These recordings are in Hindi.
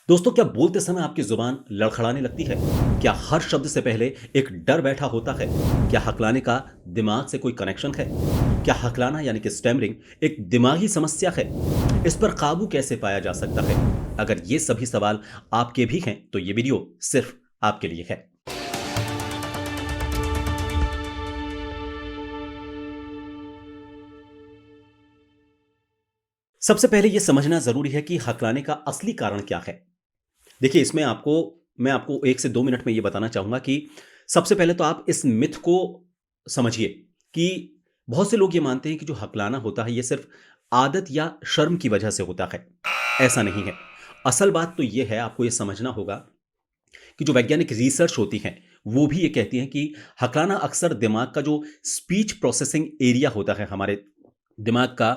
दोस्तों, क्या बोलते समय आपकी जुबान लड़खड़ाने लगती है? क्या हर शब्द से पहले एक डर बैठा होता है? क्या हकलाने का दिमाग से कोई कनेक्शन है? क्या हकलाना यानी कि स्टैमरिंग एक दिमागी समस्या है? इस पर काबू कैसे पाया जा सकता है? अगर ये सभी सवाल आपके भी हैं तो ये वीडियो सिर्फ आपके लिए है। सबसे पहले यह समझना जरूरी है कि हकलाने का असली कारण क्या है। देखिए, इसमें मैं आपको 1 से 2 मिनट में ये बताना चाहूँगा कि सबसे पहले तो आप इस मिथ को समझिए कि बहुत से लोग ये मानते हैं कि जो हकलाना होता है, ये सिर्फ़ आदत या शर्म की वजह से होता है। ऐसा नहीं है। असल बात तो ये है, आपको ये समझना होगा कि जो वैज्ञानिक रिसर्च होती है, वो भी ये कहती हैं कि हकलाना अक्सर दिमाग का जो स्पीच प्रोसेसिंग एरिया होता है, हमारे दिमाग का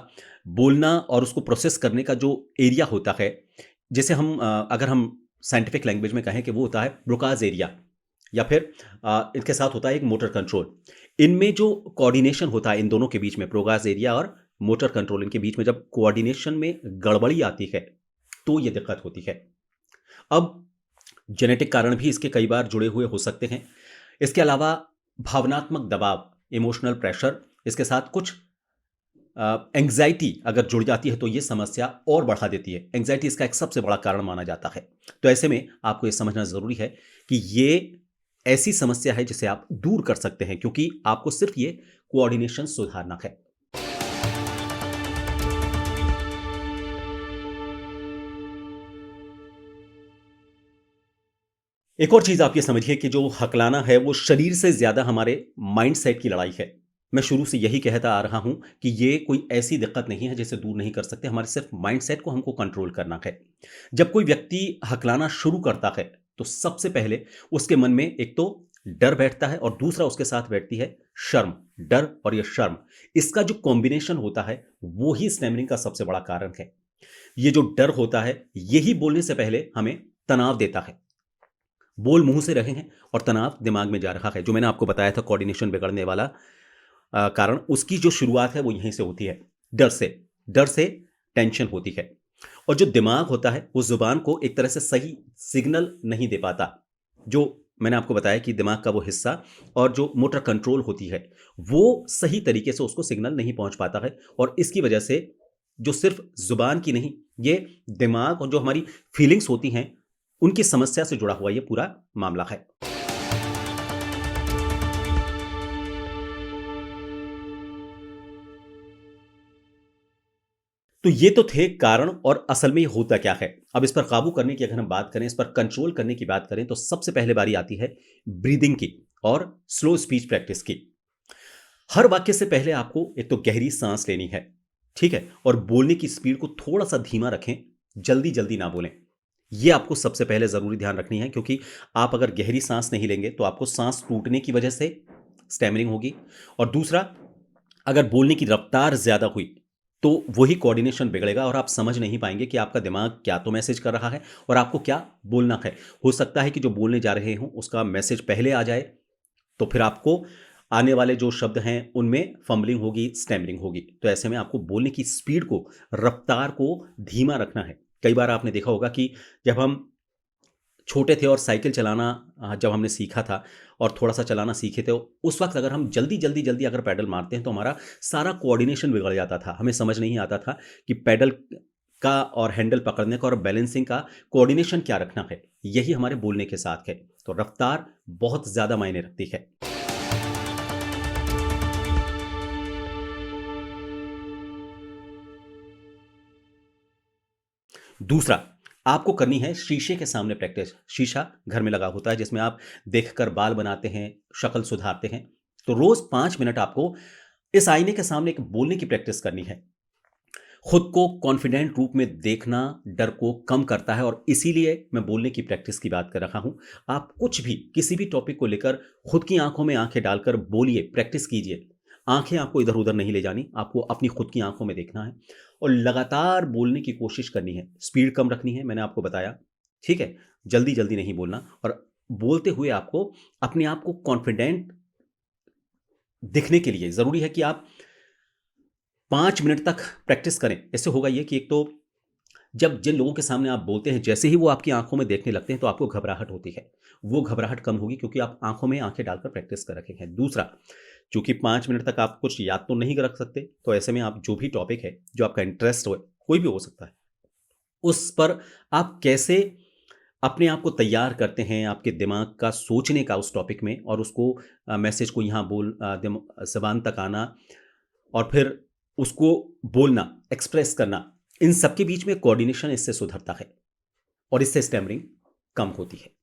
बोलना और उसको प्रोसेस करने का जो एरिया होता है, जिसे अगर हम साइंटिफिक लैंग्वेज में कहें कि वो होता है ब्रोकाज एरिया, या फिर इनके साथ होता है एक मोटर कंट्रोल। इनमें जो कोऑर्डिनेशन होता है इन दोनों के बीच में, ब्रोकाज एरिया और मोटर कंट्रोल, इनके बीच में जब कोऑर्डिनेशन में गड़बड़ी आती है, तो ये दिक्कत होती है। अब जेनेटिक कारण भी इसके कई बार जुड़े हुए हो सकते हैं। इसके अलावा भावनात्मक दबाव, इमोशनल प्रेशर, इसके साथ कुछ एंग्जाइटी अगर जुड़ जाती है तो ये समस्या और बढ़ा देती है। एंग्जाइटी इसका एक सबसे बड़ा कारण माना जाता है। तो ऐसे में आपको ये समझना ज़रूरी है कि ये ऐसी समस्या है जिसे आप दूर कर सकते हैं, क्योंकि आपको सिर्फ़ ये कोऑर्डिनेशन सुधारना है। एक और चीज़ आप ये समझिए कि जो हकलाना है वो शरीर से ज़्यादा हमारे माइंडसेट की लड़ाई है। मैं शुरू से यही कहता आ रहा हूँ कि ये कोई ऐसी दिक्कत नहीं है जिसे दूर नहीं कर सकते, हमारे सिर्फ़ माइंडसेट को हमको कंट्रोल करना है। जब कोई व्यक्ति हकलाना शुरू करता है, तो सबसे पहले उसके मन में एक तो डर बैठता है और दूसरा उसके साथ बैठती है शर्म। डर और ये शर्म, इसका जो कॉम्बिनेशन होता है, वो ही स्टैमरिंग का सबसे बड़ा कारण है। ये जो डर होता है, यही बोलने से पहले हमें तनाव देता है। बोल मुंह से रहे हैं और तनाव दिमाग में जा रहा है, जो मैंने आपको बताया था कोऑर्डिनेशन बिगड़ने वाला कारण, उसकी जो शुरुआत है वो यहीं से होती है। डर से टेंशन होती है। और जो दिमाग होता है वो जुबान को एक तरह से सही सिग्नल नहीं दे पाता। जो मैंने आपको बताया कि दिमाग का वो हिस्सा और जो मोटर कंट्रोल होती है, वो सही तरीके से उसको सिग्नल नहीं पहुंच पाता है। और इसकी वजह से जो सिर्फ जुबान की नहीं, ये दिमाग और जो हमारी फीलिंग्स होती हैं, उनकी समस्या से जुड़ा हुआ ये पूरा मामला है। तो ये तो थे कारण, और असल में ये होता क्या है। अब इस पर काबू करने की अगर हम बात करें, इस पर कंट्रोल करने की बात करें, तो सबसे पहले बारी आती है ब्रीदिंग की और स्लो स्पीच प्रैक्टिस की। हर वाक्य से पहले आपको एक तो गहरी सांस लेनी है, ठीक है, और बोलने की स्पीड को थोड़ा सा धीमा रखें। जल्दी जल्दी ना बोलें। ये आपको सबसे पहले जरूरी ध्यान रखनी है, क्योंकि आप अगर गहरी सांस नहीं लेंगे तो आपको सांस टूटने की वजह से स्टैमरिंग होगी। और दूसरा, अगर बोलने की रफ्तार ज़्यादा हुई, तो वही कोऑर्डिनेशन बिगड़ेगा और आप समझ नहीं पाएँगे कि आपका दिमाग क्या तो मैसेज कर रहा है और आपको क्या बोलना है। हो सकता है कि जो बोलने जा रहे हों, उसका मैसेज पहले आ जाए, तो फिर आपको आने वाले जो शब्द हैं, उनमें फंबलिंग होगी, स्टैमरिंग होगी। तो ऐसे में आपको बोलने की स्पीड को, रफ्तार को धीमा रखना है। कई बार आपने देखा होगा कि जब हम छोटे थे और साइकिल चलाना जब हमने सीखा था और थोड़ा-सा चलाना सीखे थे, उस वक़्त अगर हम जल्दी अगर पैडल मारते हैं, तो हमारा सारा कोऑर्डिनेशन बिगड़ जाता था। हमें समझ नहीं आता था कि पैडल का और हैंडल पकड़ने का और बैलेंसिंग का कोऑर्डिनेशन क्या रखना है। यही हमारे बोलने के साथ है। तो रफ्तार बहुत ज़्यादा मायने रखती है। दूसरा, आपको करनी है शीशे के सामने प्रैक्टिस। शीशा घर में लगा होता है जिसमें आप देखकर बाल बनाते हैं, शक्ल सुधारते हैं। तो रोज़ 5 मिनट आपको इस आईने के सामने एक बोलने की प्रैक्टिस करनी है। खुद को कॉन्फिडेंट रूप में देखना डर को कम करता है, और इसीलिए मैं बोलने की प्रैक्टिस की बात कर रहा हूं। आप कुछ भी, किसी भी टॉपिक को लेकर खुद की आंखों में आंखें डालकर बोलिए, प्रैक्टिस कीजिए। आंखें आपको इधर उधर नहीं ले जानी, आपको अपनी खुद की आंखों में देखना है और लगातार बोलने की कोशिश करनी है। स्पीड कम रखनी है, मैंने आपको बताया, ठीक है। जल्दी जल्दी नहीं बोलना, और बोलते हुए आपको अपने आप को कॉन्फिडेंट दिखने के लिए जरूरी है कि आप 5 मिनट तक प्रैक्टिस करें। इससे होगा ये कि एक तो जब जिन लोगों के सामने आप बोलते हैं, जैसे ही वो आपकी आँखों में देखने लगते हैं, तो आपको घबराहट होती है। वो घबराहट कम होगी क्योंकि आप आँखों में आँखें डालकर प्रैक्टिस कर रखे हैं। दूसरा, चूँकि 5 मिनट तक आप कुछ याद तो नहीं रख सकते, तो ऐसे में आप जो भी टॉपिक है, जो आपका इंटरेस्ट हो, कोई भी हो सकता है, उस पर आप कैसे अपने आप को तैयार करते हैं, आपके दिमाग का सोचने का उस टॉपिक में, और उसको मैसेज को यहाँ ज़बान तक आना और फिर उसको बोलना, एक्सप्रेस करना, इन सब के बीच में कोऑर्डिनेशन इससे सुधरता है और इससे स्टैमरिंग कम होती है।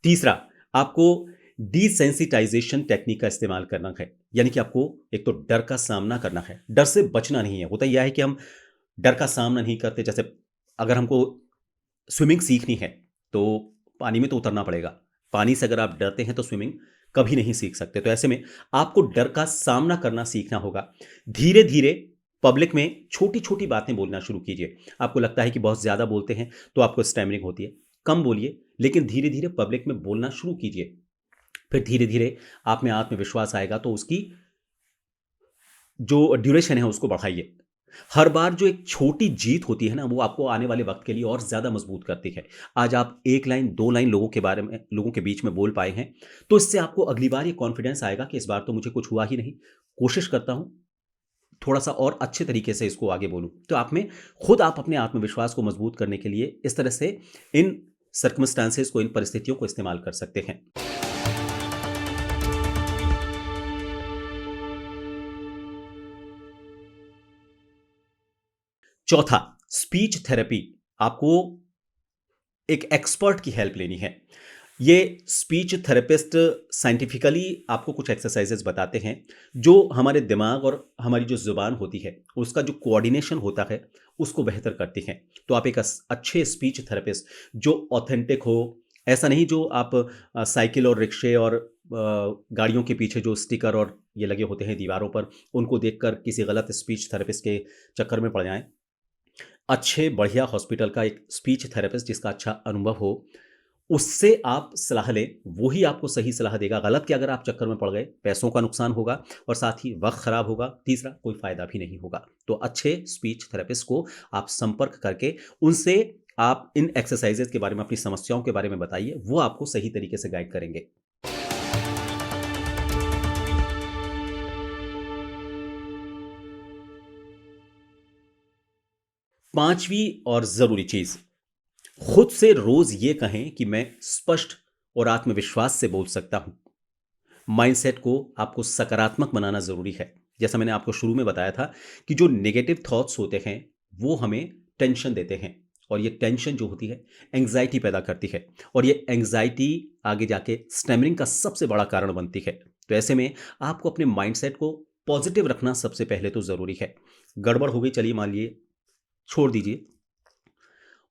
तीसरा, आपको डिसेंसिटाइजेशन टेक्निक का इस्तेमाल करना है। यानी कि आपको एक तो डर का सामना करना है, डर से बचना नहीं है। होता यह है कि हम डर का सामना नहीं करते। जैसे अगर हमको स्विमिंग सीखनी है, तो पानी में तो उतरना पड़ेगा। पानी से अगर आप डरते हैं तो स्विमिंग कभी नहीं सीख सकते। तो ऐसे में आपको डर का सामना करना सीखना होगा। धीरे-धीरे पब्लिक में छोटी-छोटी बातें बोलना शुरू कीजिए। आपको लगता है कि बहुत ज़्यादा बोलते हैं तो आपको स्टैमरिंग होती है। कम बोलिए, लेकिन धीरे-धीरे पब्लिक में बोलना शुरू कीजिए। फिर धीरे-धीरे आप में आत्मविश्वास आएगा, तो उसकी जो ड्यूरेशन है उसको बढ़ाइए। हर बार जो एक छोटी जीत होती है ना, वो आपको आने वाले वक्त के लिए और ज़्यादा मजबूत करती है। आज आप 1 लाइन, 2 लाइन लोगों के बीच में बोल पाए हैं, तो इससे आपको अगली बार ये कॉन्फिडेंस आएगा कि इस बार तो मुझे कुछ हुआ ही नहीं। कोशिश करता हूँ, थोड़ा-सा और अच्छे तरीके से इसको आगे बोलूँ। तो आप अपने आत्मविश्वास को मजबूत करने के लिए इस तरह से इन सर्कमस्टेंसेस को, इन परिस्थितियों को इस्तेमाल कर सकते हैं। चौथा, स्पीच थेरेपी। आपको एक एक्सपर्ट की हेल्प लेनी है। ये स्पीच थेरेपिस्ट साइंटिफिकली आपको कुछ एक्सरसाइजेस बताते हैं, जो हमारे दिमाग और हमारी जो ज़ुबान होती है, उसका जो कोऑर्डिनेशन होता है, उसको बेहतर करती हैं। तो आप एक अच्छे स्पीच थेरेपिस्ट जो ऑथेंटिक हो, ऐसा नहीं जो आप साइकिल और रिक्शे और गाड़ियों के पीछे जो स्टिकर और ये लगे होते हैं दीवारों पर, उनको देखकर किसी गलत स्पीच थेरेपिस्ट के चक्कर में पड़ जाएँ। अच्छे बढ़िया हॉस्पिटल का एक स्पीच थेरेपिस्ट जिसका अच्छा अनुभव हो, उससे आप सलाह लें, वो ही आपको सही सलाह देगा। गलत के अगर आप चक्कर में पड़ गए, पैसों का नुकसान होगा और साथ ही वक़्त खराब होगा। तीसरा, कोई फ़ायदा भी नहीं होगा। तो अच्छे स्पीच थेरेपिस्ट को आप संपर्क करके उनसे आप इन एक्सरसाइज़ेज़ के बारे में, अपनी समस्याओं के बारे में बताइए, वो आपको सही तरीके से गाइड करेंगे। 5वीं और ज़रूरी चीज़, खुद से रोज़ ये कहें कि मैं स्पष्ट और आत्मविश्वास से बोल सकता हूँ। माइंडसेट को आपको सकारात्मक बनाना ज़रूरी है। जैसा मैंने आपको शुरू में बताया था कि जो नेगेटिव थॉट्स होते हैं, वो हमें टेंशन देते हैं, और ये टेंशन जो होती है, एंग्ज़ायटी पैदा करती है, और ये एंग्ज़ायटी आगे जाके स्टैमरिंग का सबसे बड़ा कारण बनती है। तो ऐसे में आपको अपने माइंडसेट को पॉज़िटिव रखना सबसे पहले तो ज़रूरी है। गड़बड़ हो गई, चलिए मान लिए, छोड़ दीजिए।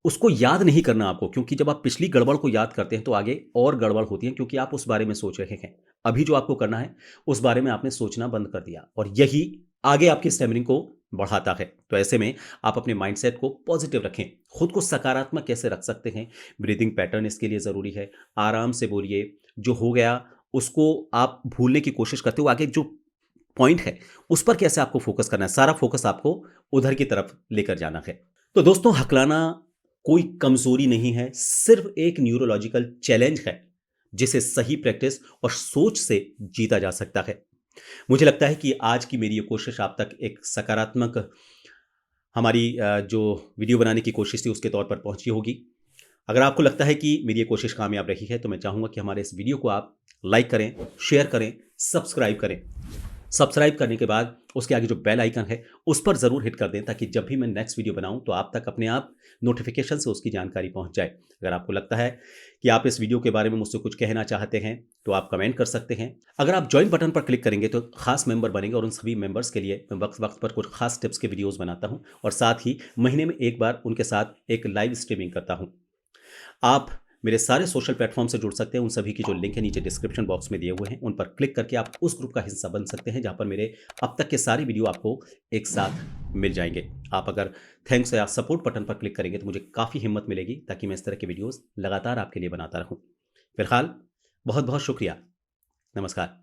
उसको याद नहीं करना आपको, क्योंकि जब आप पिछली गड़बड़ को याद करते हैं तो आगे और गड़बड़ होती है, क्योंकि आप उस बारे में सोच रहे हैं। अभी जो आपको करना है, उस बारे में आपने सोचना बंद कर दिया, और यही आगे आपकी स्टैमिना को बढ़ाता है। तो ऐसे में आप अपने माइंडसेट को पॉजिटिव रखें। खुद को सकारात्मक कैसे रख सकते हैं? ब्रीदिंग पैटर्न इसके लिए ज़रूरी है। आराम से बोलिए, जो हो गया उसको आप भूलने की कोशिश करते हो, आगे जो पॉइंट है उस पर कैसे आपको फोकस करना है, सारा फोकस आपको उधर की तरफ लेकर जाना है। तो दोस्तों, हकलाना कोई कमजोरी नहीं है, सिर्फ एक न्यूरोलॉजिकल चैलेंज है, जिसे सही प्रैक्टिस और सोच से जीता जा सकता है। मुझे लगता है कि आज की मेरी ये कोशिश आप तक एक सकारात्मक, हमारी जो वीडियो बनाने की कोशिश थी उसके तौर पर पहुंची होगी। अगर आपको लगता है कि मेरी ये कोशिश कामयाब रही है, तो मैं चाहूँगा कि हमारे इस वीडियो को आप लाइक करें, शेयर करें, सब्सक्राइब करें। सब्सक्राइब करने के बाद उसके आगे जो बेल आइकन है, उस पर ज़रूर हिट कर दें, ताकि जब भी मैं नेक्स्ट वीडियो बनाऊं तो आप तक अपने आप नोटिफिकेशन से उसकी जानकारी पहुंच जाए। अगर आपको लगता है कि आप इस वीडियो के बारे में मुझसे कुछ कहना चाहते हैं, तो आप कमेंट कर सकते हैं। अगर आप ज्वाइन बटन पर क्लिक करेंगे तो खास मेंबर बनेंगे, और उन सभी मेंबर्स के लिए मैं वक्त वक्त पर कुछ खास टिप्स के वीडियोज़ बनाता हूँ, और साथ ही महीने में एक बार उनके साथ एक लाइव स्ट्रीमिंग करता हूँ। आप मेरे सारे सोशल प्लेटफॉर्म से जुड़ सकते हैं। उन सभी की जो लिंक है नीचे डिस्क्रिप्शन बॉक्स में दिए हुए हैं, उन पर क्लिक करके आप उस ग्रुप का हिस्सा बन सकते हैं, जहां पर मेरे अब तक के सारे वीडियो आपको एक साथ मिल जाएंगे। आप अगर थैंक्स या सपोर्ट बटन पर क्लिक करेंगे तो मुझे काफ़ी हिम्मत मिलेगी, ताकि मैं इस तरह के वीडियोज़ लगातार आपके लिए बनाता रहूँ। फिलहाल बहुत बहुत शुक्रिया। नमस्कार।